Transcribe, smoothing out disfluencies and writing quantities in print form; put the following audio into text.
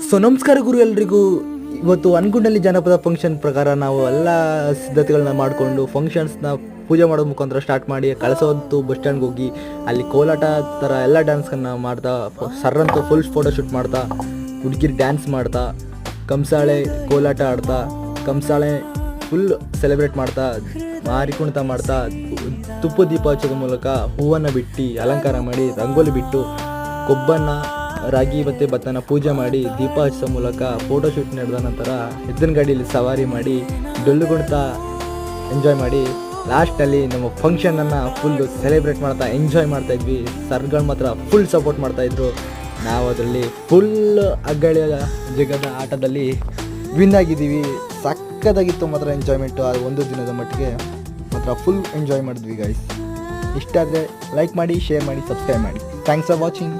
So ನಮಸ್ಕಾರ ಗುರು ಎಲ್ರಿಗೂ. ಇವತ್ತು ಅನ್ಗುಂಡಲ್ಲಿ ಜನಪದ ಫಂಕ್ಷನ್ ಪ್ರಕಾರ ನಾವು ಎಲ್ಲ ಸಿದ್ಧತೆಗಳನ್ನ ಮಾಡಿಕೊಂಡು ಫಂಕ್ಷನ್ಸ್ನ ಪೂಜೆ ಮಾಡೋ ಮುಖಾಂತರ ಸ್ಟಾರ್ಟ್ ಮಾಡಿ ಕಳಿಸೋದು ಬಸ್ ಸ್ಟ್ಯಾಂಡ್ಗೆ ಹೋಗಿ ಅಲ್ಲಿ ಕೋಲಾಟ ಥರ ಎಲ್ಲ ಡ್ಯಾನ್ಸ್ಗಳನ್ನ ಮಾಡ್ತಾ ಸರ್ರಂತೂ ಫುಲ್ ಫೋಟೋಶೂಟ್ ಮಾಡ್ತಾ ಹುಡುಗಿರು ಡ್ಯಾನ್ಸ್ ಮಾಡ್ತಾ ಕಂಸಾಳೆ ಕೋಲಾಟ ಆಡ್ತಾ ಕಂಸಾಳೆ ಫುಲ್ ಸೆಲೆಬ್ರೇಟ್ ಮಾಡ್ತಾ ಮಾರಿ ಕುಣಿತ ಮಾಡ್ತಾ ತುಪ್ಪ ದೀಪ ಹಚ್ಚೋದ್ರ ಮೂಲಕ ಹೂವನ್ನು ಬಿಟ್ಟು ಅಲಂಕಾರ ಮಾಡಿ ರಂಗೋಲಿ ಬಿಟ್ಟು ಕೊಬ್ಬನ್ನು ರಾಗಿ ಮತ್ತು ಭತ್ತನ ಪೂಜೆ ಮಾಡಿ ದೀಪ ಹಚ್ಚೋ ಮೂಲಕ ಫೋಟೋಶೂಟ್ ನಡೆದ ನಂತರ ಎತ್ತಿನ ಗಾಡಿಯಲ್ಲಿ ಸವಾರಿ ಮಾಡಿ ಡೊಳ್ಳು ಕುಣಿತ ಎಂಜಾಯ್ ಮಾಡಿ ಲಾಸ್ಟಲ್ಲಿ ನಮ್ಮ ಫಂಕ್ಷನನ್ನು ಫುಲ್ಲು ಸೆಲೆಬ್ರೇಟ್ ಮಾಡ್ತಾ ಎಂಜಾಯ್ ಮಾಡ್ತಾಯಿದ್ವಿ. ಸರ್ಗಳು ಮಾತ್ರ ಫುಲ್ ಸಪೋರ್ಟ್ ಮಾಡ್ತಾಯಿದ್ರು. ನಾವು ಅದರಲ್ಲಿ ಫುಲ್ ಅಗ್ಗಳಿಯ ಜಗದ ಆಟದಲ್ಲಿ ವಿನ್ ಆಗಿದ್ದೀವಿ. ಸಕ್ಕತ್ತಾಗಿತ್ತು ಮಾತ್ರ ಎಂಜಾಯ್ಮೆಂಟು. ಅದು ಒಂದು ದಿನದ ಮಟ್ಟಿಗೆ ಮಾತ್ರ ಫುಲ್ ಎಂಜಾಯ್ ಮಾಡಿದ್ವಿ ಗೈಸ್. ಇಷ್ಟ ಆದರೆ ಲೈಕ್ ಮಾಡಿ, ಶೇರ್ ಮಾಡಿ, ಸಬ್ಸ್ಕ್ರೈಬ್ ಮಾಡಿ. Thanks for watching.